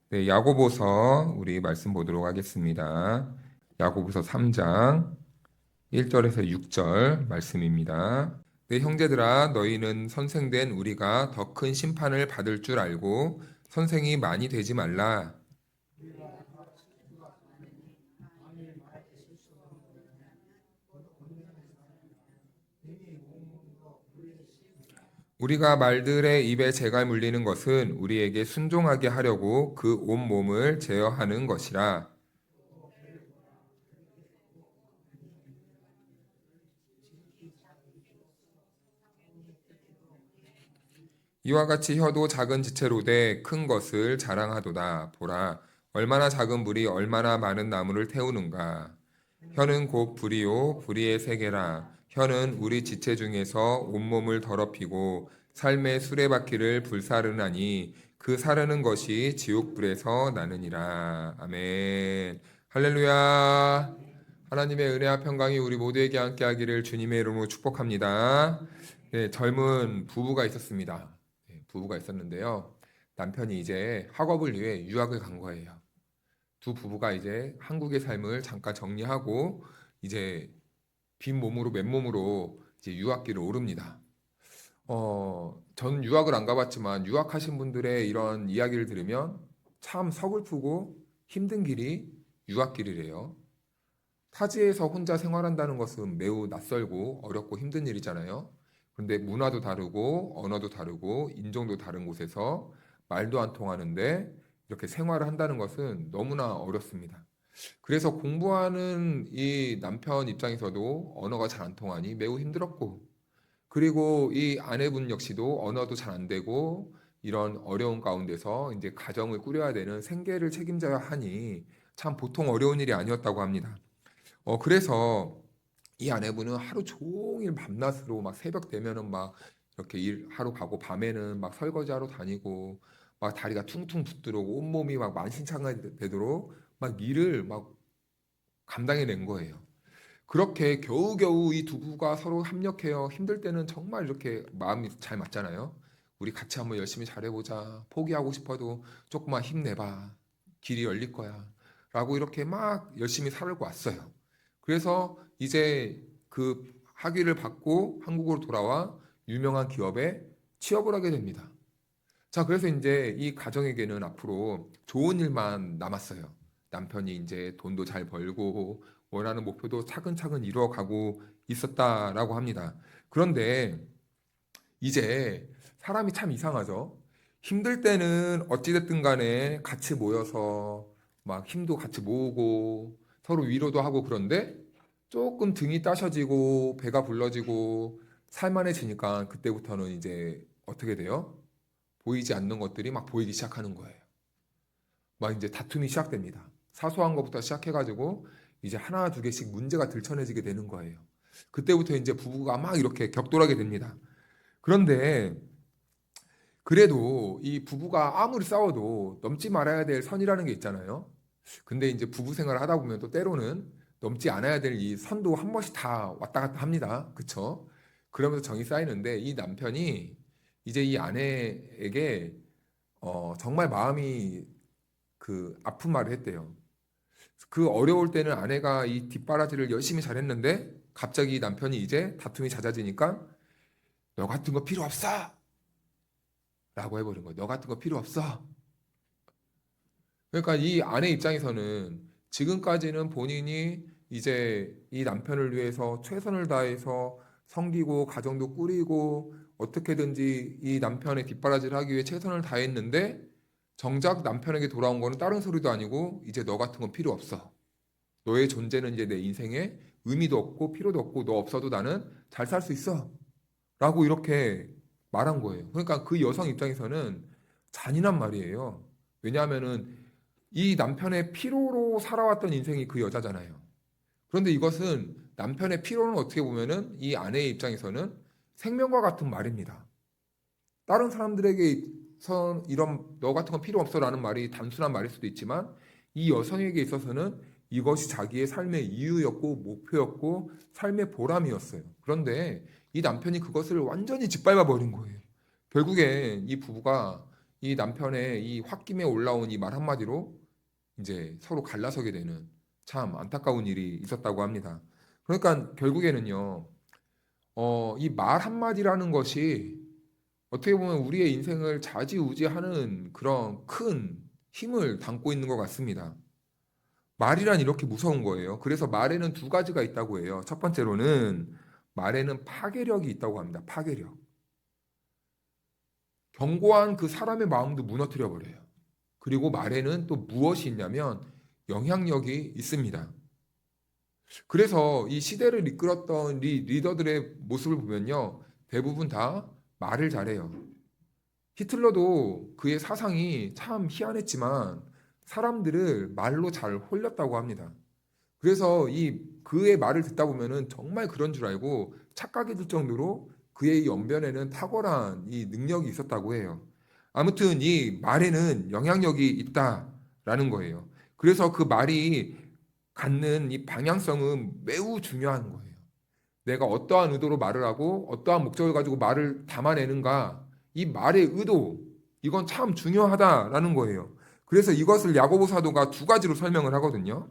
네, 야고보서 우리 말씀 보도록 하겠습니다. 야고보서 3장 1절에서 6절 말씀입니다. 네, 형제들아 너희는 선생된 우리가 더 큰 심판을 받을 줄 알고 선생이 많이 되지 말라. 우리가 말들의 입에 재가 물리는 것은 우리에게 순종하게 하려고 그 온 몸을 제어하는 것이라. 이와 같이 혀도 작은 지체로 돼 큰 것을 자랑하도다. 보라, 얼마나 작은 불이 얼마나 많은 나무를 태우는가. 혀는 곧 불이요, 불의의 세계라. 혀는 우리 지체 중에서 온몸을 더럽히고 삶의 수레바퀴를 불사르나니 그 사르는 것이 지옥불에서 나느니라. 아멘. 할렐루야. 하나님의 은혜와 평강이 우리 모두에게 함께하기를 주님의 이름으로 축복합니다. 네, 젊은 부부가 있었습니다. 부부가 있었는데요. 남편이 이제 학업을 위해 유학을 간 거예요. 두 부부가 이제 한국의 삶을 잠깐 정리하고 이제 빈 몸으로 맨몸으로 이제 유학길을 오릅니다. 전 유학을 안 가봤지만 유학하신 분들의 이런 이야기를 들으면 참 서글프고 힘든 길이 유학길이래요. 타지에서 혼자 생활한다는 것은 매우 낯설고 어렵고 힘든 일이잖아요. 그런데 문화도 다르고 언어도 다르고 인종도 다른 곳에서 말도 안 통하는데 이렇게 생활을 한다는 것은 너무나 어렵습니다. 그래서 공부하는 이 남편 입장에서도 언어가 잘 안 통하니 매우 힘들었고, 그리고 이 아내분 역시도 언어도 잘 안 되고 이런 어려운 가운데서 이제 가정을 꾸려야 되는 생계를 책임져야 하니 참 보통 어려운 일이 아니었다고 합니다. 그래서 이 아내분은 하루 종일 밤낮으로 막 새벽 되면은 막 이렇게 일하러 가고 밤에는 막 설거지하러 다니고 막 다리가 퉁퉁 붓도록 온몸이 막 만신창이 되도록 막 일을 막 감당해낸 거예요. 그렇게 겨우겨우 이 두 부부가 서로 협력해요. 힘들 때는 정말 이렇게 마음이 잘 맞잖아요. 우리 같이 한번 열심히 잘해보자. 포기하고 싶어도 조금만 힘내봐. 길이 열릴 거야. 라고 이렇게 막 열심히 살고 왔어요. 그래서 이제 그 학위를 받고 한국으로 돌아와 유명한 기업에 취업을 하게 됩니다. 자, 그래서 이제 이 가정에게는 앞으로 좋은 일만 남았어요. 남편이 이제 돈도 잘 벌고 원하는 목표도 차근차근 이루어가고 있었다라고 합니다. 그런데 이제 사람이 참 이상하죠. 힘들 때는 어찌됐든 간에 같이 모여서 막 힘도 같이 모으고 서로 위로도 하고 그런데 조금 등이 따셔지고 배가 불러지고 살만해지니까 그때부터는 이제 어떻게 돼요? 보이지 않는 것들이 막 보이기 시작하는 거예요. 막 이제 다툼이 시작됩니다. 사소한 것부터 시작해가지고 이제 하나 두 개씩 문제가 들춰내지게 되는 거예요. 그때부터 이제 부부가 막 이렇게 격돌하게 됩니다. 그런데 그래도 이 부부가 아무리 싸워도 넘지 말아야 될 선이라는 게 있잖아요. 근데 이제 부부 생활을 하다 보면 또 때로는 넘지 않아야 될 이 선도 한 번씩 다 왔다 갔다 합니다. 그쵸? 그러면서 정이 쌓이는데 이 남편이 이제 이 아내에게 정말 마음이 그 아픈 말을 했대요. 그 어려울 때는 아내가 이 뒷바라지를 열심히 잘했는데 갑자기 남편이 이제 다툼이 잦아지니까 너 같은 거 필요 없어! 라고 해버린 거예요. 너 같은 거 필요 없어! 그러니까 이 아내 입장에서는 지금까지는 본인이 이제 이 남편을 위해서 최선을 다해서 섬기고 가정도 꾸리고 어떻게든지 이 남편의 뒷바라지를 하기 위해 최선을 다했는데 정작 남편에게 돌아온 거는 다른 소리도 아니고 이제 너 같은 건 필요 없어. 너의 존재는 이제 내 인생에 의미도 없고 필요도 없고 너 없어도 나는 잘 살 수 있어. 라고 이렇게 말한 거예요. 그러니까 그 여성 입장에서는 잔인한 말이에요. 왜냐하면은 이 남편의 피로로 살아왔던 인생이 그 여자잖아요. 그런데 이것은 남편의 피로는 어떻게 보면은 이 아내의 입장에서는 생명과 같은 말입니다. 다른 사람들에게선 이런 너 같은 건 필요 없어라는 말이 단순한 말일 수도 있지만 이 여성에게 있어서는 이것이 자기의 삶의 이유였고 목표였고 삶의 보람이었어요. 그런데 이 남편이 그것을 완전히 짓밟아 버린 거예요. 결국에 이 부부가 이 남편의 이 홧김에 올라온 이 말 한마디로 이제 서로 갈라서게 되는 참 안타까운 일이 있었다고 합니다. 그러니까 결국에는요, 이 말 한마디라는 것이 어떻게 보면 우리의 인생을 좌지우지하는 그런 큰 힘을 담고 있는 것 같습니다. 말이란 이렇게 무서운 거예요. 그래서 말에는 두 가지가 있다고 해요. 첫 번째로는 말에는 파괴력이 있다고 합니다. 파괴력. 견고한 그 사람의 마음도 무너뜨려 버려요. 그리고 말에는 또 무엇이 있냐면 영향력이 있습니다. 그래서 이 시대를 이끌었던 리더들의 모습을 보면요. 대부분 다 말을 잘해요. 히틀러도 그의 사상이 참 희한했지만 사람들을 말로 잘 홀렸다고 합니다. 그래서 이 그의 말을 듣다 보면은 정말 그런 줄 알고 착각이 들 정도로 그의 연변에는 탁월한 이 능력이 있었다고 해요. 아무튼 이 말에는 영향력이 있다라는 거예요. 그래서 그 말이 갖는 이 방향성은 매우 중요한 거예요. 내가 어떠한 의도로 말을 하고 어떠한 목적을 가지고 말을 담아내는가, 이 말의 의도, 이건 참 중요하다라는 거예요. 그래서 이것을 야고보 사도가 두 가지로 설명을 하거든요.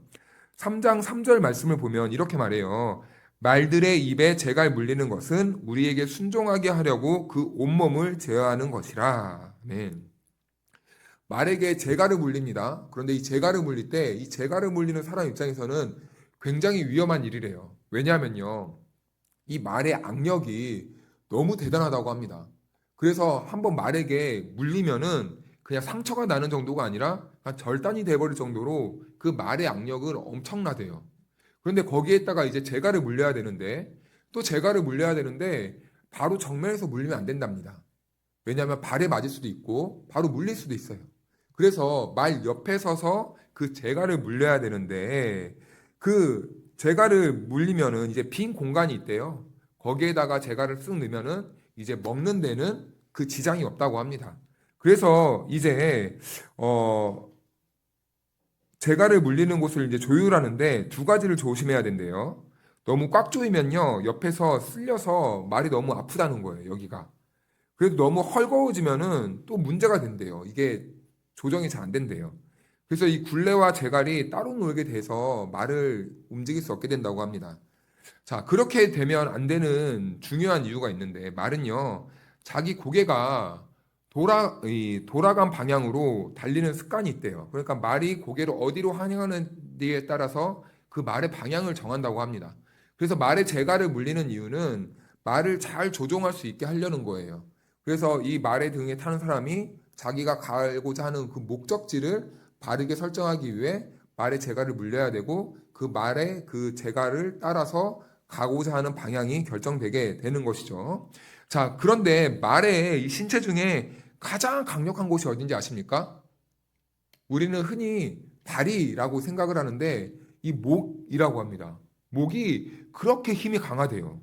3장 3절 말씀을 보면 이렇게 말해요. 말들의 입에 재갈 물리는 것은 우리에게 순종하게 하려고 그 온몸을 제어하는 것이라. 아멘. 말에게 재갈을 물립니다. 그런데 이 재갈을 물릴 때 이 재갈을 물리는 사람 입장에서는 굉장히 위험한 일이래요. 왜냐하면요. 이 말의 악력이 너무 대단하다고 합니다. 그래서 한번 말에게 물리면은 그냥 상처가 나는 정도가 아니라 절단이 돼버릴 정도로 그 말의 악력은 엄청나대요. 그런데 거기에다가 이제 재갈을 물려야 되는데 또 재갈을 물려야 되는데 바로 정면에서 물리면 안 된답니다. 왜냐하면 발에 맞을 수도 있고 바로 물릴 수도 있어요. 그래서 말 옆에 서서 그 재갈을 물려야 되는데 그 재갈을 물리면은 이제 빈 공간이 있대요. 거기에다가 재갈을 쓱 넣으면은 이제 먹는 데는 그 지장이 없다고 합니다. 그래서 이제 재갈을 물리는 곳을 이제 조율하는데 두 가지를 조심해야 된대요. 너무 꽉 조이면요 옆에서 쓸려서 말이 너무 아프다는 거예요. 여기가. 그래도 너무 헐거워지면은 또 문제가 된대요. 이게 조정이 잘 안 된대요. 그래서 이 굴레와 재갈이 따로 놀게 돼서 말을 움직일 수 없게 된다고 합니다. 자, 그렇게 되면 안 되는 중요한 이유가 있는데 말은요, 자기 고개가 돌아간 방향으로 달리는 습관이 있대요. 그러니까 말이 고개를 어디로 향하는지에 따라서 그 말의 방향을 정한다고 합니다. 그래서 말의 재갈을 물리는 이유는 말을 잘 조종할 수 있게 하려는 거예요. 그래서 이 말의 등에 타는 사람이 자기가 가고자 하는 그 목적지를 바르게 설정하기 위해 말의 재갈을 물려야 되고 그 말의 그 재갈을 따라서 가고자 하는 방향이 결정되게 되는 것이죠. 자, 그런데 말의 이 신체 중에 가장 강력한 곳이 어딘지 아십니까? 우리는 흔히 다리라고 생각을 하는데 이 목이라고 합니다. 목이 그렇게 힘이 강하대요.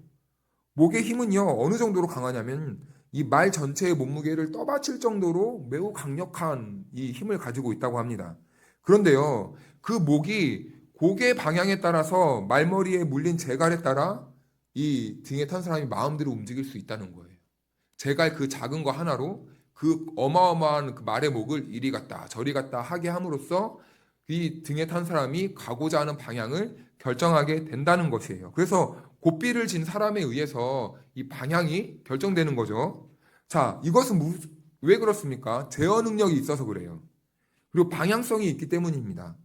목의 힘은요, 어느 정도로 강하냐면 이 말 전체의 몸무게를 떠받칠 정도로 매우 강력한 이 힘을 가지고 있다고 합니다. 그런데요, 그 목이 고개 방향에 따라서 말머리에 물린 재갈에 따라 이 등에 탄 사람이 마음대로 움직일 수 있다는 거예요. 재갈 그 작은 거 하나로 그 어마어마한 그 말의 목을 이리 갔다 저리 갔다 하게 함으로써 이 등에 탄 사람이 가고자 하는 방향을 결정하게 된다는 것이에요. 그래서 고삐를 진 사람에 의해서 이 방향이 결정되는 거죠. 자, 이것은 왜 그렇습니까? 제어 능력이 있어서 그래요. 그리고 방향성이 있기 때문입니다.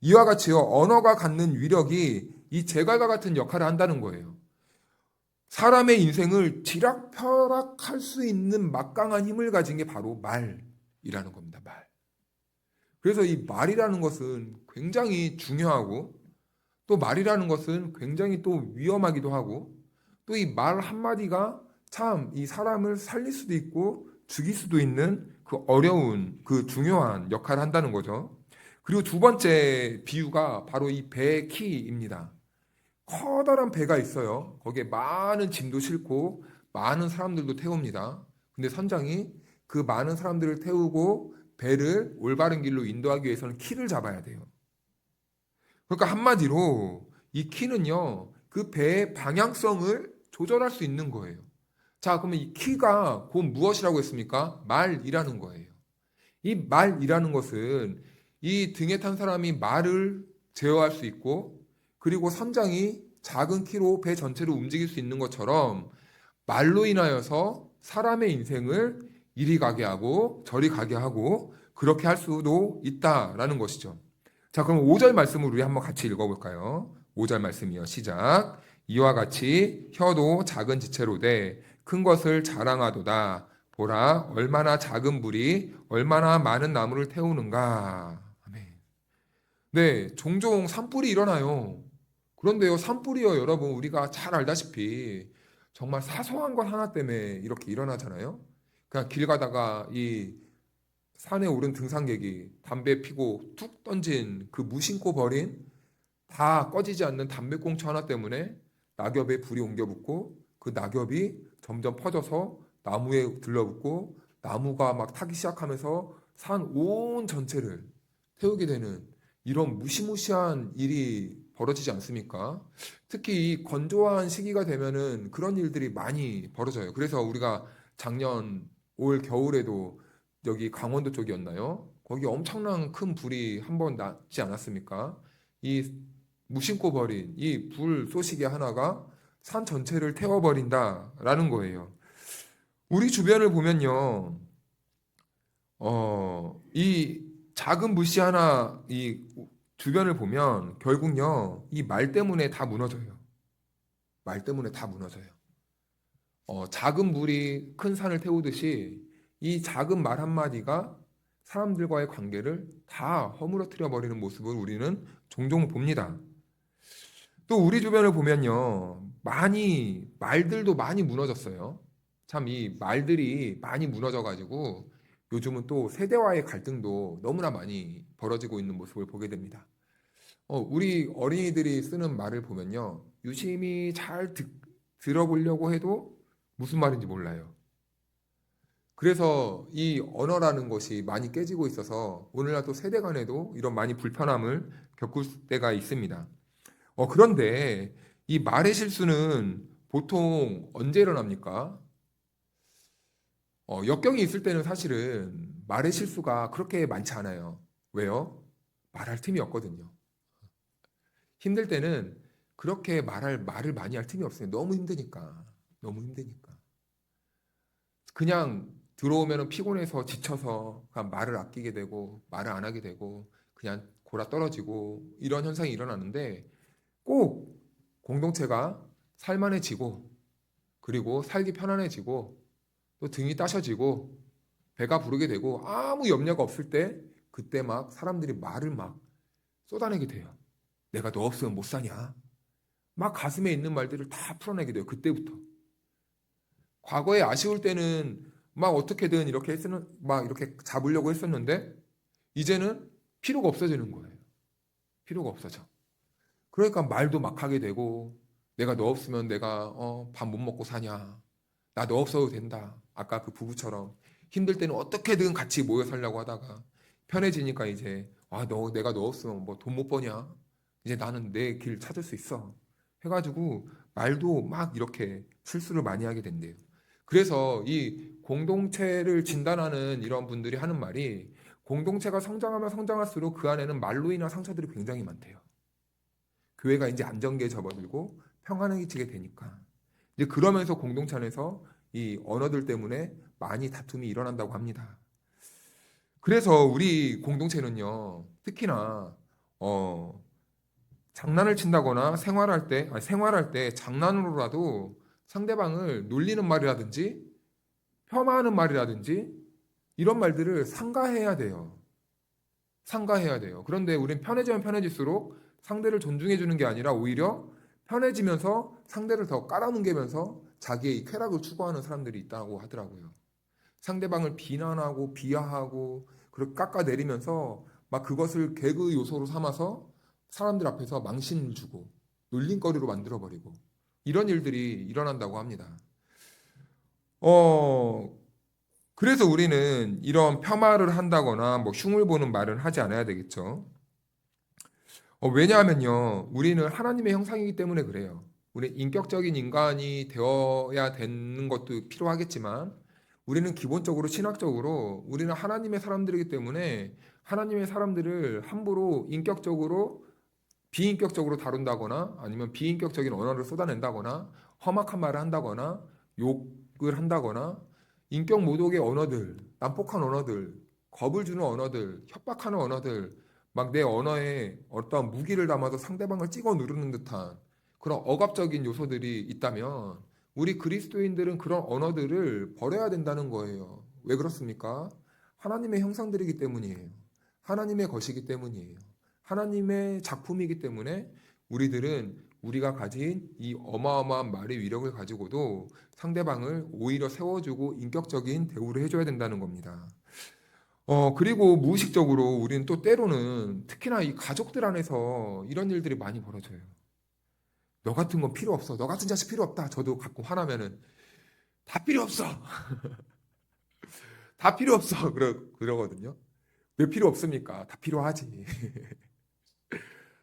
이와 같이요, 언어가 갖는 위력이 이 재갈과 같은 역할을 한다는 거예요. 사람의 인생을 지락펴락할 수 있는 막강한 힘을 가진 게 바로 말이라는 겁니다. 말. 그래서 이 말이라는 것은 굉장히 중요하고 또 말이라는 것은 굉장히 또 위험하기도 하고 또 이 말 한마디가 참 이 사람을 살릴 수도 있고 죽일 수도 있는 그 어려운 그 중요한 역할을 한다는 거죠. 그리고 두 번째 비유가 바로 이 배의 키입니다. 커다란 배가 있어요. 거기에 많은 짐도 싣고 많은 사람들도 태웁니다. 근데 선장이 그 많은 사람들을 태우고 배를 올바른 길로 인도하기 위해서는 키를 잡아야 돼요. 그러니까 한마디로 이 키는요, 그 배의 방향성을 조절할 수 있는 거예요. 자, 그러면 이 키가 곧 무엇이라고 했습니까? 말이라는 거예요. 이 말이라는 것은 이 등에 탄 사람이 말을 제어할 수 있고, 그리고 선장이 작은 키로 배 전체를 움직일 수 있는 것처럼 말로 인하여서 사람의 인생을 이리 가게 하고 저리 가게 하고 그렇게 할 수도 있다라는 것이죠. 자, 그럼 5절 말씀을 우리 한번 같이 읽어볼까요? 5절 말씀이요. 시작. 이와 같이 혀도 작은 지체로 돼 큰 것을 자랑하도다. 보라, 얼마나 작은 불이 얼마나 많은 나무를 태우는가. 아멘. 네, 종종 산불이 일어나요. 그런데요, 산불이요, 여러분, 우리가 잘 알다시피 정말 사소한 것 하나 때문에 이렇게 일어나잖아요. 그냥 길 가다가 이 산에 오른 등산객이 담배 피고 툭 던진 그 무심코 버린 다 꺼지지 않는 담배꽁초 하나 때문에 낙엽에 불이 옮겨 붙고 그 낙엽이 점점 퍼져서 나무에 들러붙고 나무가 막 타기 시작하면서 산 온 전체를 태우게 되는 이런 무시무시한 일이 벌어지지 않습니까? 특히 이 건조한 시기가 되면은 그런 일들이 많이 벌어져요. 그래서 우리가 작년 올 겨울에도 여기 강원도 쪽이었나요? 거기 엄청난 큰 불이 한번 났지 않았습니까? 이 무심코 버린 이 불 쏘시개 하나가 산 전체를 태워버린다라는 거예요. 우리 주변을 보면요, 이 작은 불씨 하나, 이 주변을 보면 결국요, 이 말 때문에 다 무너져요. 말 때문에 다 무너져요. 작은 불이 큰 산을 태우듯이 이 작은 말 한마디가 사람들과의 관계를 다 허물어뜨려 버리는 모습을 우리는 종종 봅니다. 또 우리 주변을 보면요, 말들도 많이 무너졌어요. 참 이 말들이 많이 무너져가지고 요즘은 또 세대와의 갈등도 너무나 많이 벌어지고 있는 모습을 보게 됩니다. 우리 어린이들이 쓰는 말을 보면요, 유심히 잘 들어보려고 해도 무슨 말인지 몰라요. 그래서 이 언어라는 것이 많이 깨지고 있어서 오늘날 또 세대 간에도 이런 많이 불편함을 겪을 때가 있습니다. 그런데 이 말의 실수는 보통 언제 일어납니까? 역경이 있을 때는 사실은 말의 실수가 그렇게 많지 않아요. 왜요? 말할 틈이 없거든요. 힘들 때는 그렇게 말을 많이 할 틈이 없어요. 너무 힘드니까. 너무 힘드니까. 그냥 들어오면 피곤해서 지쳐서 그냥 말을 아끼게 되고 말을 안 하게 되고 그냥 골아 떨어지고 이런 현상이 일어나는데 꼭 공동체가 살만해지고 그리고 살기 편안해지고 또 등이 따셔지고 배가 부르게 되고 아무 염려가 없을 때 그때 막 사람들이 말을 막 쏟아내게 돼요. 내가 너 없으면 못 사냐? 막 가슴에 있는 말들을 다 풀어내게 돼요. 그때부터. 과거에 아쉬울 때는 막 어떻게든 이렇게 했으는 막 이렇게 잡으려고 했었는데 이제는 필요가 없어지는 거예요. 필요가 없어져. 그러니까 말도 막 하게 되고 내가 너 없으면 내가 밥 못 먹고 사냐? 나 너 없어도 된다. 아까 그 부부처럼 힘들 때는 어떻게든 같이 모여 살려고 하다가 편해지니까 이제 내가 너 없으면 뭐 돈 못 버냐? 이제 나는 내 길 찾을 수 있어. 해가지고 말도 막 이렇게 실수를 많이 하게 된대요. 그래서 이 공동체를 진단하는 이런 분들이 하는 말이 공동체가 성장하면 성장할수록 그 안에는 말로 인한 상처들이 굉장히 많대요. 교회가 이제 안정기에 접어들고 평안해지게 되니까. 이제 그러면서 공동체 안에서 이 언어들 때문에 많이 다툼이 일어난다고 합니다. 그래서 우리 공동체는요, 특히나 장난을 친다거나 생활할 때 장난으로라도 상대방을 놀리는 말이라든지 폄하하는 말이라든지 이런 말들을 삼가해야 돼요. 삼가해야 돼요. 그런데 우린 편해지면 편해질수록 상대를 존중해 주는 게 아니라 오히려 편해지면서 상대를 더 깔아뭉개면서 자기의 이 쾌락을 추구하는 사람들이 있다고 하더라고요. 상대방을 비난하고 비하하고 그렇게 깎아내리면서 막 그것을 개그 요소로 삼아서 사람들 앞에서 망신을 주고 놀림거리로 만들어버리고 이런 일들이 일어난다고 합니다. 어, 그래서 우리는 이런 폄하를 한다거나 뭐 흉을 보는 말을 하지 않아야 되겠죠. 왜냐하면요, 우리는 하나님의 형상이기 때문에 그래요. 우리 인격적인 인간이 되어야 되는 것도 필요하겠지만, 우리는 기본적으로 신학적으로 우리는 하나님의 사람들이기 때문에 하나님의 사람들을 함부로 인격적으로 비인격적으로 다룬다거나 아니면 비인격적인 언어를 쏟아낸다거나 험악한 말을 한다거나 욕을 한다거나 인격 모독의 언어들, 난폭한 언어들, 겁을 주는 언어들, 협박하는 언어들, 막 내 언어에 어떠한 무기를 담아서 상대방을 찍어 누르는 듯한 그런 억압적인 요소들이 있다면 우리 그리스도인들은 그런 언어들을 버려야 된다는 거예요. 왜 그렇습니까? 하나님의 형상들이기 때문이에요. 하나님의 것이기 때문이에요. 하나님의 작품이기 때문에 우리들은 우리가 가진 이 어마어마한 말의 위력을 가지고도 상대방을 오히려 세워주고 인격적인 대우를 해줘야 된다는 겁니다. 그리고 무의식적으로 우리는 또 때로는 특히나 이 가족들 안에서 이런 일들이 많이 벌어져요. 너 같은 건 필요 없어. 너 같은 자식 필요 없다. 저도 가끔 화나면은 다 필요 없어. 다 필요 없어. 그러거든요. 왜 필요 없습니까? 다 필요하지.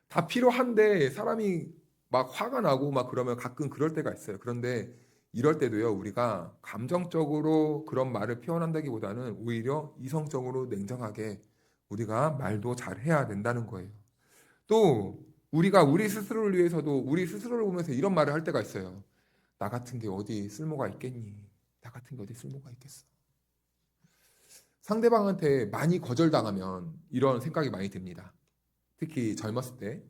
다 필요한데 사람이 막 화가 나고 막 그러면 가끔 그럴 때가 있어요. 그런데 이럴 때도요, 우리가 감정적으로 그런 말을 표현한다기보다는 오히려 이성적으로 냉정하게 우리가 말도 잘 해야 된다는 거예요. 또 우리가 우리 스스로를 위해서도 우리 스스로를 보면서 이런 말을 할 때가 있어요. 나 같은 게 어디 쓸모가 있겠니? 나 같은 게 어디 쓸모가 있겠어? 상대방한테 많이 거절당하면 이런 생각이 많이 듭니다. 특히 젊었을 때,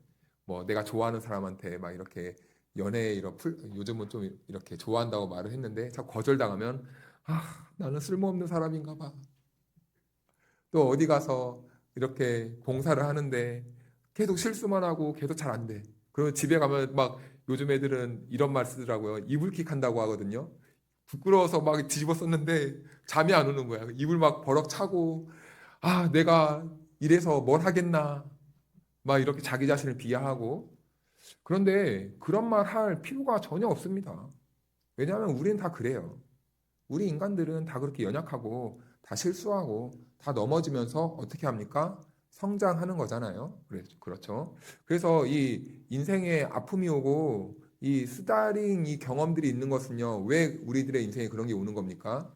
뭐 내가 좋아하는 사람한테 막 이렇게 연애에 요즘은 좀 이렇게 좋아한다고 말을 했는데 자꾸 거절당하면 나는 쓸모없는 사람인가 봐. 또 어디 가서 이렇게 봉사를 하는데 계속 실수만 하고 계속 잘 안 돼. 그러면 집에 가면 막 요즘 애들은 이런 말 쓰더라고요. 이불킥 한다고 하거든요. 부끄러워서 막 뒤집어 썼는데 잠이 안 오는 거야. 이불 막 버럭 차고 내가 이래서 뭘 하겠나. 막 이렇게 자기 자신을 비하하고 그런데 그런 말 할 필요가 전혀 없습니다. 왜냐하면 우리는 다 그래요. 우리 인간들은 다 그렇게 연약하고 다 실수하고 다 넘어지면서 어떻게 합니까? 성장하는 거잖아요. 그렇죠. 그래서 이 인생에 아픔이 오고 이 스타링 이 경험들이 있는 것은요. 왜 우리들의 인생에 그런 게 오는 겁니까?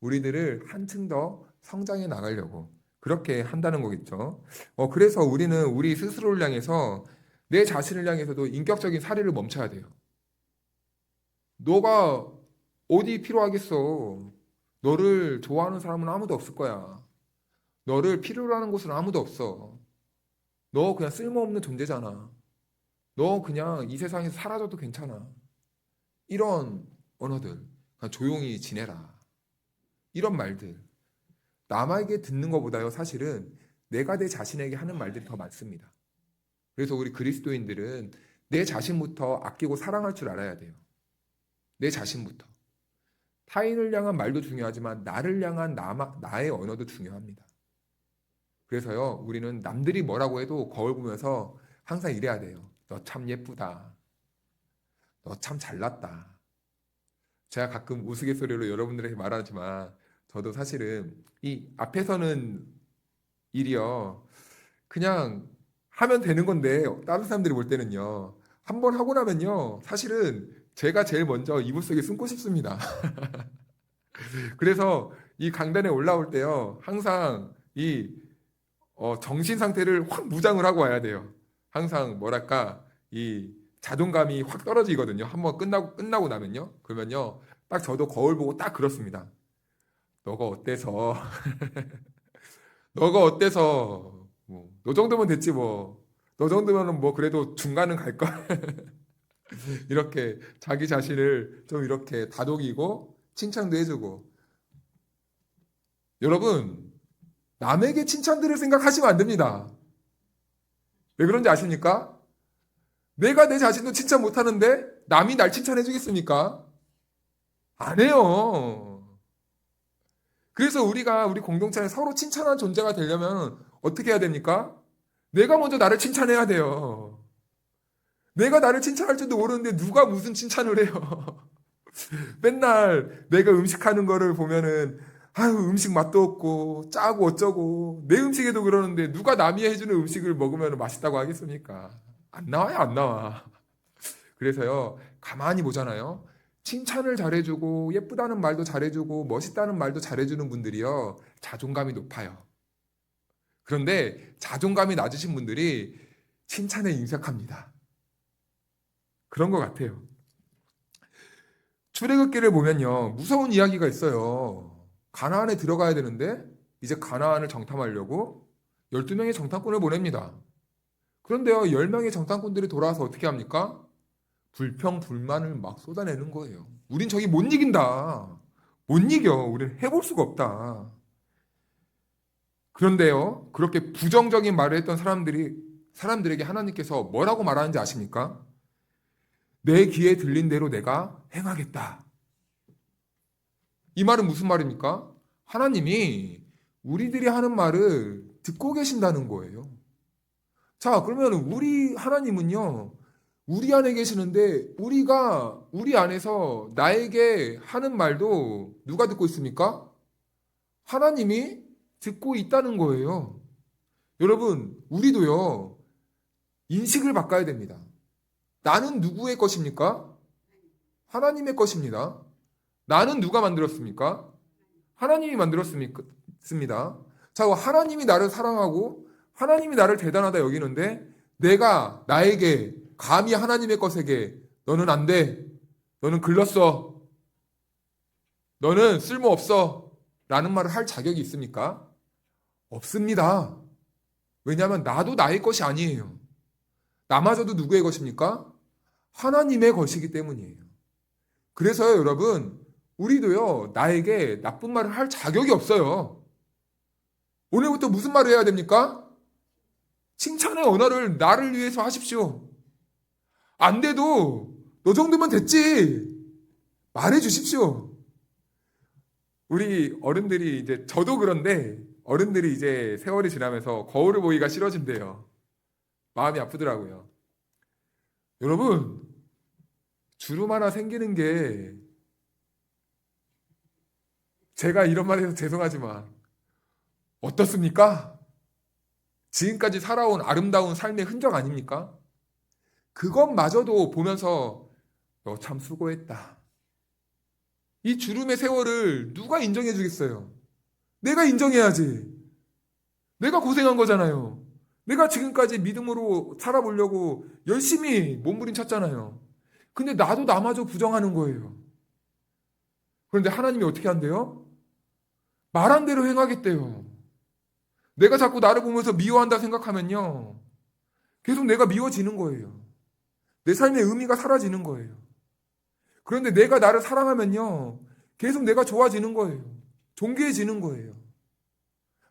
우리들을 한층 더 성장해 나가려고 그렇게 한다는 거겠죠. 그래서 우리는 우리 스스로를 향해서 내 자신을 향해서도 인격적인 사례를 멈춰야 돼요. 너가 어디 필요하겠어? 너를 좋아하는 사람은 아무도 없을 거야. 너를 필요로 하는 곳은 아무도 없어. 너 그냥 쓸모없는 존재잖아. 너 그냥 이 세상에서 사라져도 괜찮아. 이런 언어들, 그냥 조용히 지내라. 이런 말들. 남에게 듣는 것보다요, 사실은 내가 내 자신에게 하는 말들이 더 많습니다. 그래서 우리 그리스도인들은 내 자신부터 아끼고 사랑할 줄 알아야 돼요. 내 자신부터. 타인을 향한 말도 중요하지만 나를 향한 나의 언어도 중요합니다. 그래서요, 우리는 남들이 뭐라고 해도 거울 보면서 항상 이래야 돼요. 너 참 예쁘다. 너 참 잘났다. 제가 가끔 우스갯소리로 여러분들에게 말하지만 저도 사실은 이 앞에서는 일이요. 그냥 하면 되는 건데 다른 사람들이 볼 때는요. 한 번 하고 나면요. 사실은 제가 제일 먼저 이불 속에 숨고 싶습니다. 그래서 이 강단에 올라올 때요. 항상 이 정신 상태를 확 무장을 하고 와야 돼요. 항상 뭐랄까 이 자존감이 확 떨어지거든요. 한번 끝나고 나면요. 그러면요. 딱 저도 거울 보고 딱 그렇습니다. 너가 어때서 너가 어때서 너 정도면 됐지 뭐. 너 정도면은 뭐 그래도 중간은 갈 걸. 이렇게 자기 자신을 좀 이렇게 다독이고 칭찬도 해주고. 여러분 남에게 칭찬 들을 생각하시면 안 됩니다. 왜 그런지 아십니까? 내가 내 자신도 칭찬 못하는데 남이 날 칭찬해 주겠습니까? 안 해요. 그래서 우리가 우리 공동체에 서로 칭찬한 존재가 되려면 어떻게 해야 됩니까? 내가 먼저 나를 칭찬해야 돼요. 내가 나를 칭찬할 줄도 모르는데 누가 무슨 칭찬을 해요. 맨날 내가 음식하는 거를 보면은 아유 음식 맛도 없고 짜고 어쩌고 내 음식에도 그러는데 누가 남이 해주는 음식을 먹으면 맛있다고 하겠습니까? 안 나와요 안 나와. 그래서요 가만히 보잖아요. 칭찬을 잘해주고 예쁘다는 말도 잘해주고 멋있다는 말도 잘해주는 분들이요, 자존감이 높아요. 그런데 자존감이 낮으신 분들이 칭찬에 인색합니다. 그런 것 같아요. 출애굽기를 보면요, 무서운 이야기가 있어요. 가나안에 들어가야 되는데 이제 가나안을 정탐하려고 12명의 정탐꾼을 보냅니다. 그런데요, 10명의 정탐꾼들이 돌아와서 어떻게 합니까? 불평, 불만을 막 쏟아내는 거예요. 우린 저기 못 이긴다. 못 이겨. 우린 해볼 수가 없다. 그런데요, 그렇게 부정적인 말을 했던 사람들에게 하나님께서 뭐라고 말하는지 아십니까? 내 귀에 들린 대로 내가 행하겠다. 이 말은 무슨 말입니까? 하나님이 우리들이 하는 말을 듣고 계신다는 거예요. 자, 그러면 우리 하나님은요, 우리 안에 계시는데 우리 안에서 나에게 하는 말도 누가 듣고 있습니까? 하나님이 듣고 있다는 거예요. 여러분, 우리도요, 인식을 바꿔야 됩니다. 나는 누구의 것입니까? 하나님의 것입니다. 나는 누가 만들었습니까? 하나님이 만들었습니다. 자, 하나님이 나를 사랑하고 하나님이 나를 대단하다 여기는데 내가 나에게 감히 하나님의 것에게 너는 안 돼. 너는 글렀어. 너는 쓸모없어. 라는 말을 할 자격이 있습니까? 없습니다. 왜냐하면 나도 나의 것이 아니에요. 나마저도 누구의 것입니까? 하나님의 것이기 때문이에요. 그래서요, 여러분, 우리도요, 나에게 나쁜 말을 할 자격이 없어요. 오늘부터 무슨 말을 해야 됩니까? 칭찬의 언어를 나를 위해서 하십시오. 안 돼도 너 정도면 됐지. 말해 주십시오. 우리 어른들이 이제 저도 그런데 어른들이 이제 세월이 지나면서 거울을 보기가 싫어진대요. 마음이 아프더라고요. 여러분, 주름 하나 생기는 게 제가 이런 말 해서 죄송하지만 어떻습니까? 지금까지 살아온 아름다운 삶의 흔적 아닙니까? 그것마저도 보면서 너 참 수고했다. 이 주름의 세월을 누가 인정해 주겠어요? 내가 인정해야지. 내가 고생한 거잖아요. 내가 지금까지 믿음으로 살아보려고 열심히 몸부림쳤잖아요. 근데 나도 나마저 부정하는 거예요. 그런데 하나님이 어떻게 한대요? 말한 대로 행하겠대요. 내가 자꾸 나를 보면서 미워한다 생각하면요, 계속 내가 미워지는 거예요. 내 삶의 의미가 사라지는 거예요. 그런데 내가 나를 사랑하면요, 계속 내가 좋아지는 거예요. 존귀해지는 거예요.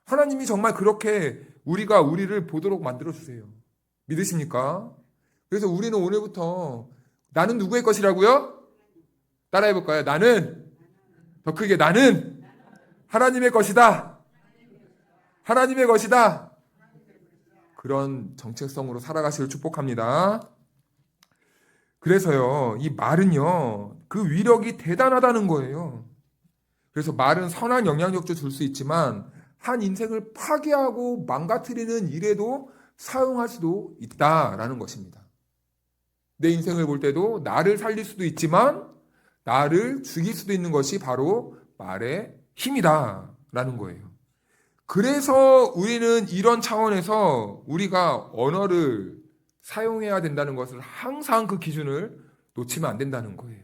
하나님이 정말 그렇게 우리가 우리를 보도록 만들어주세요. 믿으십니까? 그래서 우리는 오늘부터 나는 누구의 것이라고요? 따라해볼까요? 나는, 더 크게, 나는 하나님의 것이다. 하나님의 것이다. 그런 정체성으로 살아가시길 축복합니다. 그래서요, 이 말은요, 그 위력이 대단하다는 거예요. 그래서 말은 선한 영향력도 줄 수 있지만 한 인생을 파괴하고 망가뜨리는 일에도 사용할 수도 있다라는 것입니다. 내 인생을 볼 때도 나를 살릴 수도 있지만 나를 죽일 수도 있는 것이 바로 말의 힘이다라는 거예요. 그래서 우리는 이런 차원에서 우리가 언어를 사용해야 된다는 것을 항상 그 기준을 놓치면 안 된다는 거예요.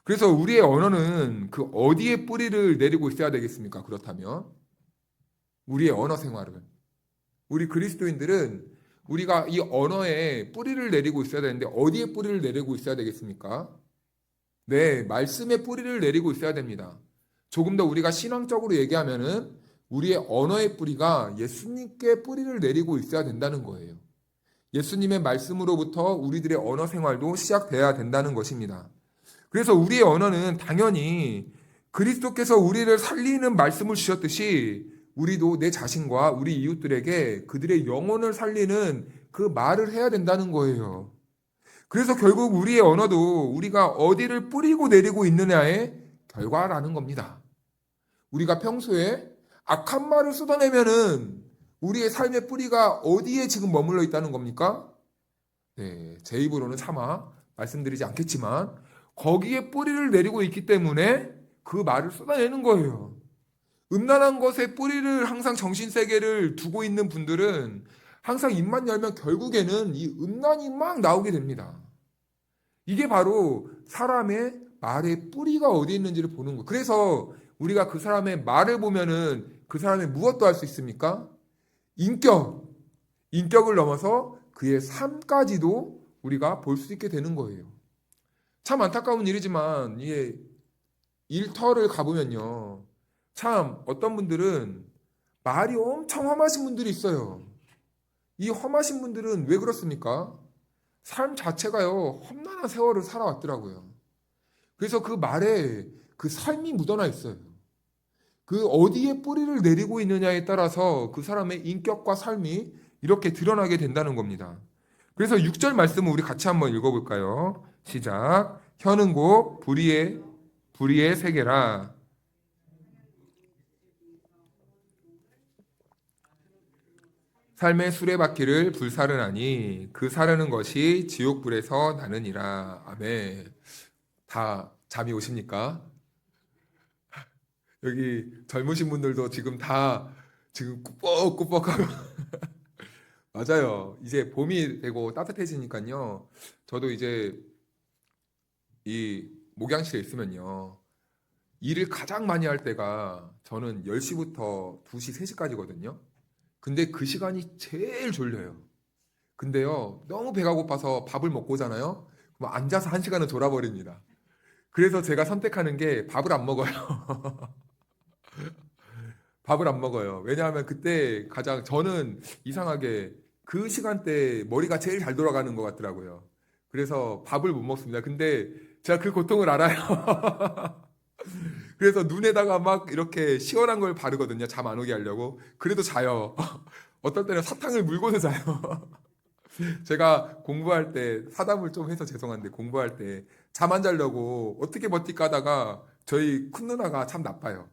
그래서 우리의 언어는 그 어디에 뿌리를 내리고 있어야 되겠습니까? 그렇다면 우리의 언어 생활은, 우리 그리스도인들은 우리가 이 언어에 뿌리를 내리고 있어야 되는데 어디에 뿌리를 내리고 있어야 되겠습니까? 네, 말씀에 뿌리를 내리고 있어야 됩니다. 조금 더 우리가 신앙적으로 얘기하면은 우리의 언어의 뿌리가 예수님께 뿌리를 내리고 있어야 된다는 거예요. 예수님의 말씀으로부터 우리들의 언어 생활도 시작돼야 된다는 것입니다. 그래서 우리의 언어는 당연히 그리스도께서 우리를 살리는 말씀을 주셨듯이 우리도 내 자신과 우리 이웃들에게 그들의 영혼을 살리는 그 말을 해야 된다는 거예요. 그래서 결국 우리의 언어도 우리가 어디를 뿌리고 내리고 있느냐의 결과라는 겁니다. 우리가 평소에 악한 말을 쏟아내면은 우리의 삶의 뿌리가 어디에 지금 머물러 있다는 겁니까? 네, 제 입으로는 차마 말씀드리지 않겠지만 거기에 뿌리를 내리고 있기 때문에 그 말을 쏟아내는 거예요. 음란한 것에 뿌리를 항상 정신세계를 두고 있는 분들은 항상 입만 열면 결국에는 이 음란이 막 나오게 됩니다. 이게 바로 사람의 말의 뿌리가 어디 있는지를 보는 거예요. 그래서 우리가 그 사람의 말을 보면은 그 사람의 무엇도 알 수 있습니까? 인격을 넘어서 그의 삶까지도 우리가 볼 수 있게 되는 거예요. 참 안타까운 일이지만 이게 일터를 가보면요. 참 어떤 분들은 말이 엄청 험하신 분들이 있어요. 이 험하신 분들은 왜 그렇습니까? 삶 자체가요, 험난한 세월을 살아왔더라고요. 그래서 그 말에 그 삶이 묻어나 있어요. 그 어디에 뿌리를 내리고 있느냐에 따라서 그 사람의 인격과 삶이 이렇게 드러나게 된다는 겁니다. 그래서 6절 말씀을 우리 같이 한번 읽어볼까요? 시작. 혀는 곧 불의의 세계라. 삶의 수레바퀴를 불사르나니 그 사르는 것이 지옥불에서 나느니라. 아멘. 다 잠이 오십니까? 여기 젊으신 분들도 지금 다 지금 꾸벅꾸벅하고 맞아요. 이제 봄이 되고 따뜻해지니까요. 저도 이제 이 목양실에 있으면요. 일을 가장 많이 할 때가 저는 10시부터 2시, 3시까지거든요. 근데 그 시간이 제일 졸려요. 근데요, 너무 배가 고파서 밥을 먹고 오잖아요. 그럼 앉아서 1시간은 졸아버립니다. 그래서 제가 선택하는 게 밥을 안 먹어요. 밥을 안 먹어요. 왜냐하면 그때 가장 저는 이상하게 그 시간대 머리가 제일 잘 돌아가는 것 같더라고요. 그래서 밥을 못 먹습니다. 근데 제가 그 고통을 알아요. 그래서 눈에다가 막 이렇게 시원한 걸 바르거든요. 잠 안 오게 하려고. 그래도 자요. 어떨 때는 사탕을 물고도 자요. 제가 공부할 때 사담을 좀 해서 죄송한데 공부할 때 잠 안 자려고 어떻게 버틸까 하다가 저희 큰 누나가 참 나빠요.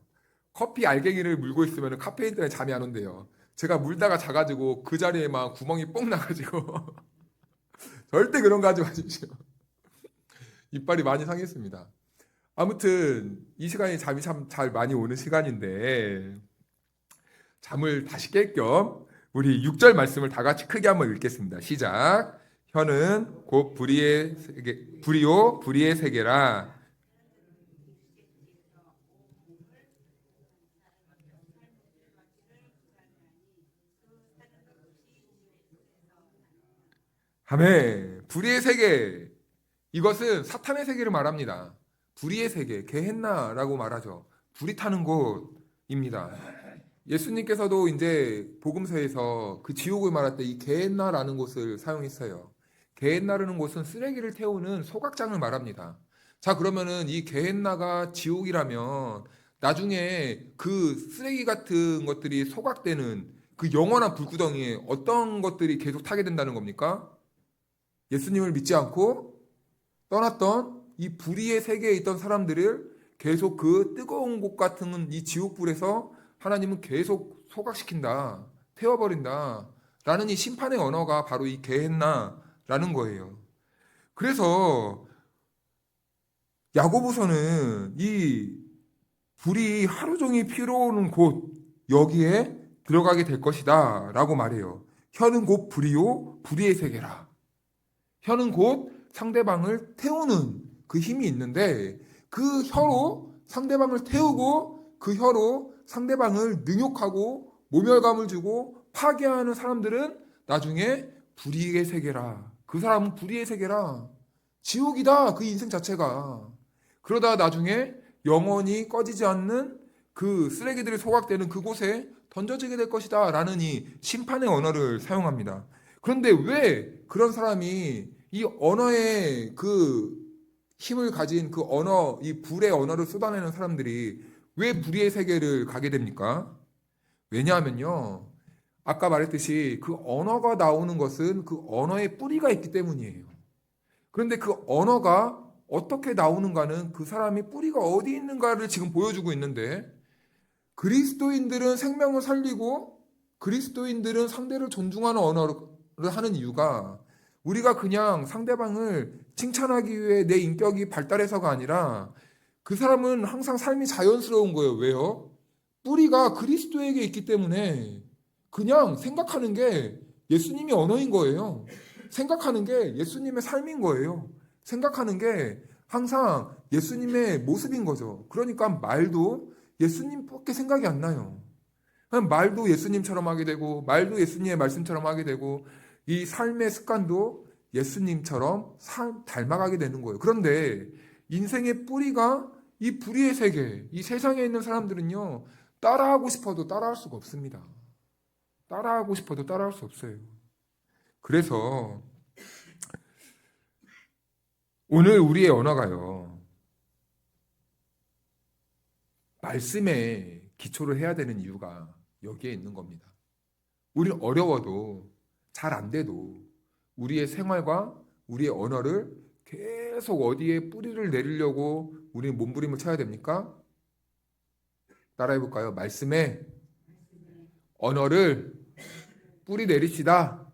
커피 알갱이를 물고 있으면 카페인 때문에 잠이 안 온대요. 제가 물다가 자가지고 그 자리에 막 구멍이 뽕 나가지고 절대 그런 거 하지 마십시오. 이빨이 많이 상했습니다. 아무튼 이 시간이 잠이 참 잘 많이 오는 시간인데 잠을 다시 깰 겸 우리 6절 말씀을 다 같이 크게 한번 읽겠습니다. 시작. 혀는 곧 불의의 세계라. 아멘. 불의의 세계. 이것은 사탄의 세계를 말합니다. 불의의 세계, 게헨나라고 말하죠. 불이 타는 곳입니다. 예수님께서도 이제 복음서에서 그 지옥을 말할 때 이 게헨나라는 곳을 사용했어요. 게헨나라는 곳은 쓰레기를 태우는 소각장을 말합니다. 자, 그러면은 이 게헨나가 지옥이라면 나중에 그 쓰레기 같은 것들이 소각되는 그 영원한 불구덩이에 어떤 것들이 계속 타게 된다는 겁니까? 예수님을 믿지 않고 떠났던 이 불의의 세계에 있던 사람들을 계속 그 뜨거운 곳 같은 이 지옥불에서 하나님은 계속 소각시킨다, 태워버린다 라는 이 심판의 언어가 바로 이 게헨나라는 거예요. 그래서 야고보서는 이 불이 하루 종일 피로오는 곳 여기에 들어가게 될 것이다 라고 말해요. 혀는 곧 불이요 불의의 세계라. 혀는 곧 상대방을 태우는 그 힘이 있는데 그 혀로 상대방을 태우고 그 혀로 상대방을 능욕하고 모멸감을 주고 파괴하는 사람들은 나중에 불의의 세계라. 그 사람은 불의의 세계라. 지옥이다. 그 인생 자체가. 그러다 나중에 영원히 꺼지지 않는 그 쓰레기들이 소각되는 그곳에 던져지게 될 것이다. 라는 이 심판의 언어를 사용합니다. 그런데 왜 그런 사람이 이 언어의 그 힘을 가진 그 언어, 이 불의 언어를 쏟아내는 사람들이 왜 불의의 세계를 가게 됩니까? 왜냐하면요. 아까 말했듯이 그 언어가 나오는 것은 그 언어의 뿌리가 있기 때문이에요. 그런데 그 언어가 어떻게 나오는가는 그 사람이 뿌리가 어디 있는가를 지금 보여주고 있는데 그리스도인들은 생명을 살리고 그리스도인들은 상대를 존중하는 언어를 하는 이유가 우리가 그냥 상대방을 칭찬하기 위해 내 인격이 발달해서가 아니라 그 사람은 항상 삶이 자연스러운 거예요. 왜요? 뿌리가 그리스도에게 있기 때문에 그냥 생각하는 게 예수님이 언어인 거예요. 생각하는 게 예수님의 삶인 거예요. 생각하는 게 항상 예수님의 모습인 거죠. 그러니까 말도 예수님밖에 생각이 안 나요. 그냥 말도 예수님처럼 하게 되고, 말도 예수님의 말씀처럼 하게 되고, 이 삶의 습관도 예수님처럼 닮아가게 되는 거예요. 그런데 인생의 뿌리가 이 불의의 세계, 이 세상에 있는 사람들은요, 따라하고 싶어도 따라할 수가 없습니다. 따라하고 싶어도 따라할 수 없어요. 그래서 오늘 우리의 언어가요, 말씀에 기초를 해야 되는 이유가 여기에 있는 겁니다. 우리는 어려워도 잘 안 돼도 우리의 생활과 우리의 언어를 계속 어디에 뿌리를 내리려고 우리는 몸부림을 쳐야 됩니까? 따라해 볼까요? 말씀에 언어를 뿌리 내립시다.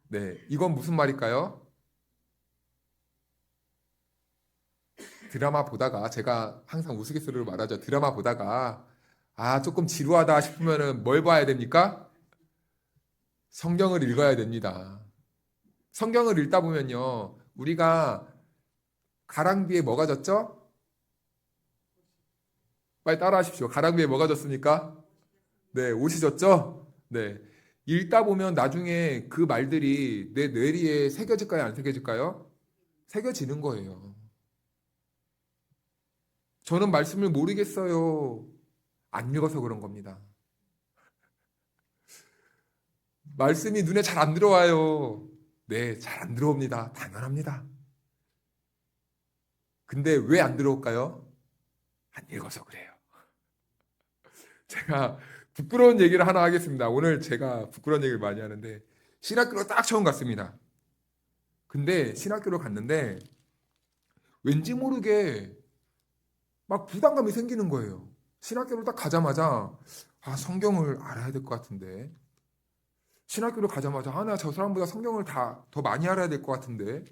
네, 이건 무슨 말일까요? 드라마 보다가 제가 항상 우스갯소리로 말하죠. 드라마 보다가 조금 지루하다 싶으면은 뭘 봐야 됩니까? 성경을 읽어야 됩니다. 성경을 읽다 보면요, 우리가 가랑비에 뭐가 졌죠? 빨리 따라하십시오. 가랑비에 뭐가 졌습니까? 네, 옷이 졌죠? 네. 읽다 보면 나중에 그 말들이 내 뇌리에 새겨질까요? 안 새겨질까요? 새겨지는 거예요. 저는 말씀을 모르겠어요. 안 읽어서 그런 겁니다. 말씀이 눈에 잘 안 들어와요. 네, 잘 안 들어옵니다. 당연합니다. 근데 왜 안 들어올까요? 안 읽어서 그래요. 제가 부끄러운 얘기를 하나 하겠습니다. 오늘 제가 부끄러운 얘기를 많이 하는데 신학교로 딱 처음 갔습니다. 근데 신학교로 갔는데 왠지 모르게 막 부담감이 생기는 거예요. 신학교로 딱 가자마자 성경을 알아야 될 것 같은데, 신학교로 가자마자 나 저 사람보다 성경을 더 많이 알아야 될 것 같은데,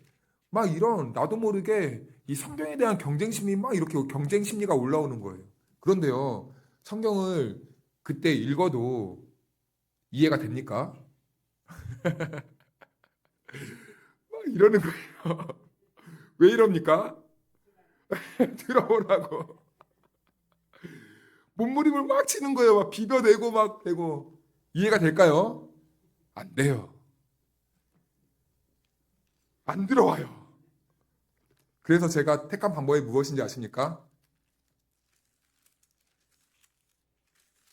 막 이런 나도 모르게 이 성경에 대한 경쟁심이 막 이렇게 경쟁심리가 올라오는 거예요. 그런데요, 성경을 그때 읽어도 이해가 됩니까? 막 이러는 거예요. 왜 이럽니까? 들어오라고. 몸부림을 막 치는 거예요. 막 비벼대고 막 대고. 이해가 될까요? 안 돼요. 안 들어와요. 그래서 제가 택한 방법이 무엇인지 아십니까?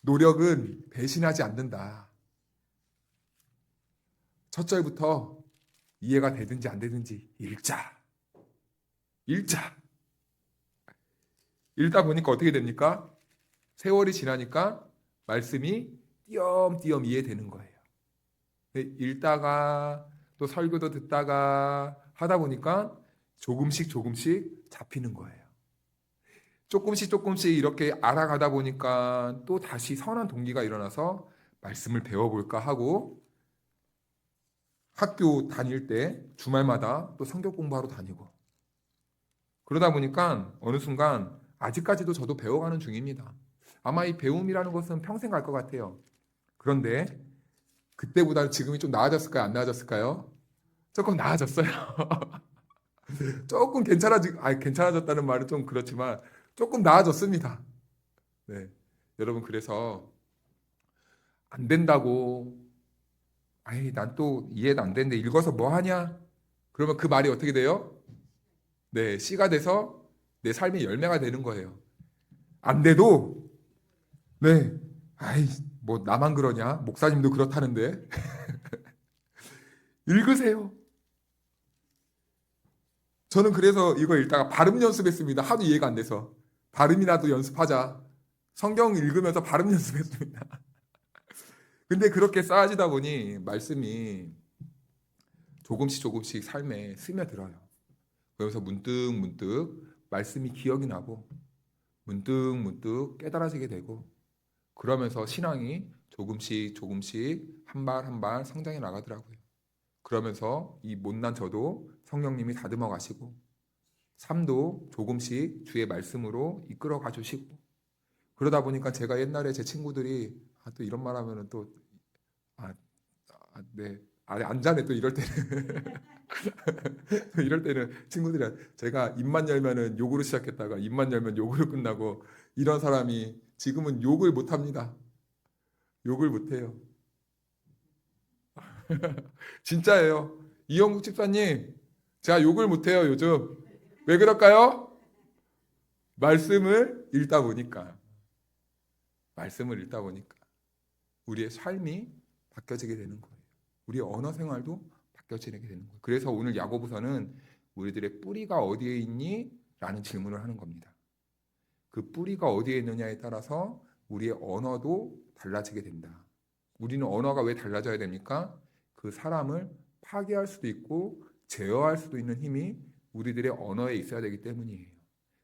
노력은 배신하지 않는다. 첫 절부터 이해가 되든지 안 되든지 읽자. 읽자. 읽다 보니까 어떻게 됩니까? 세월이 지나니까 말씀이 띄엄띄엄 이해되는 거예요. 읽다가 또 설교도 듣다가 하다 보니까 조금씩 조금씩 잡히는 거예요. 조금씩 조금씩 이렇게 알아가다 보니까 또 다시 선한 동기가 일어나서 말씀을 배워볼까 하고 학교 다닐 때 주말마다 또 성경 공부하러 다니고 그러다 보니까 어느 순간 아직까지도 저도 배워가는 중입니다. 아마 이 배움이라는 것은 평생 갈 것 같아요. 그런데 그때보다는 지금이 좀 나아졌을까요? 안 나아졌을까요? 조금 나아졌어요. 조금 괜찮아졌다는 말은 좀 그렇지만 조금 나아졌습니다. 네. 여러분, 그래서 안 된다고, 난 또 이해도 안 되는데 읽어서 뭐 하냐? 그러면 그 말이 어떻게 돼요? 네, 씨가 돼서 내 삶의 열매가 되는 거예요. 안 돼도, 네, 뭐 나만 그러냐? 목사님도 그렇다는데. 읽으세요. 저는 그래서 이거 읽다가 발음 연습했습니다. 하도 이해가 안 돼서. 발음이라도 연습하자. 성경 읽으면서 발음 연습했습니다. 근데 그렇게 쌓아지다 보니 말씀이 조금씩 조금씩 삶에 스며들어요. 그러면서 문득 문득 말씀이 기억이 나고 문득 문득 깨달아지게 되고 그러면서 신앙이 조금씩 조금씩 한 발 한 발 성장해 나가더라고요. 그러면서 이 못난 저도 성령님이 다듬어 가시고 삶도 조금씩 주의 말씀으로 이끌어 가 주시고 그러다 보니까 제가 옛날에 제 친구들이 또 이런 말 하면은 또 네. 안 자네 또 이럴 때는 이럴 때는 친구들이 제가 입만 열면은 욕으로 시작했다가 입만 열면 욕으로 끝나고 이런 사람이 지금은 욕을 못 합니다. 욕을 못 해요. 진짜예요. 이영국 집사님, 제가 욕을 못 해요, 요즘. 왜 그럴까요? 말씀을 읽다 보니까. 말씀을 읽다 보니까 우리의 삶이 바뀌어지게 되는 거예요. 우리의 언어 생활도 바뀌어지게 되는 거예요. 그래서 오늘 야고보서는 우리들의 뿌리가 어디에 있니? 라는 질문을 하는 겁니다. 그 뿌리가 어디에 있느냐에 따라서 우리의 언어도 달라지게 된다. 우리는 언어가 왜 달라져야 됩니까? 그 사람을 파괴할 수도 있고 제어할 수도 있는 힘이 우리들의 언어에 있어야 되기 때문이에요.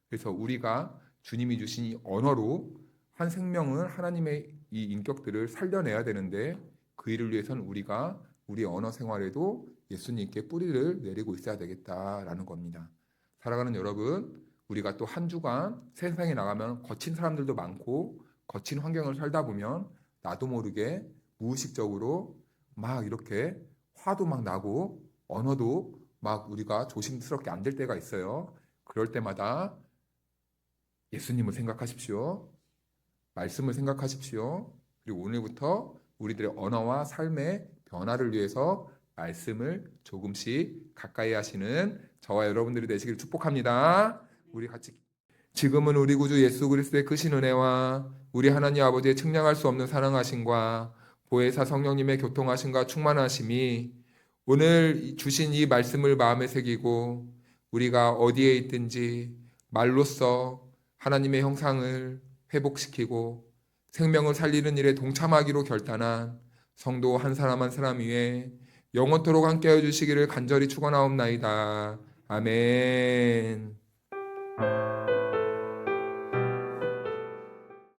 그래서 우리가 주님이 주신 이 언어로 한 생명을 하나님의 이 인격들을 살려내야 되는데 그 일을 위해서는 우리가 우리 언어 생활에도 예수님께 뿌리를 내리고 있어야 되겠다라는 겁니다. 살아가는 여러분, 우리가 또 한 주간 세상에 나가면 거친 사람들도 많고 거친 환경을 살다 보면 나도 모르게 무의식적으로 막 이렇게 화도 막 나고 언어도 막 우리가 조심스럽게 안 될 때가 있어요. 그럴 때마다 예수님을 생각하십시오. 말씀을 생각하십시오. 그리고 오늘부터 우리들의 언어와 삶의 변화를 위해서 말씀을 조금씩 가까이 하시는 저와 여러분들이 되시길 축복합니다. 우리 같이 지금은 우리 구주 예수 그리스도의 크신 은혜와 우리 하나님 아버지의 측량할 수 없는 사랑하심과 보혜사 성령님의 교통하심과 충만하심이 오늘 주신 이 말씀을 마음에 새기고 우리가 어디에 있든지 말로써 하나님의 형상을 회복시키고 생명을 살리는 일에 동참하기로 결단한 성도 한 사람 한 사람 위에 영원토록 함께해 주시기를 간절히 축원하옵나이다. 아멘.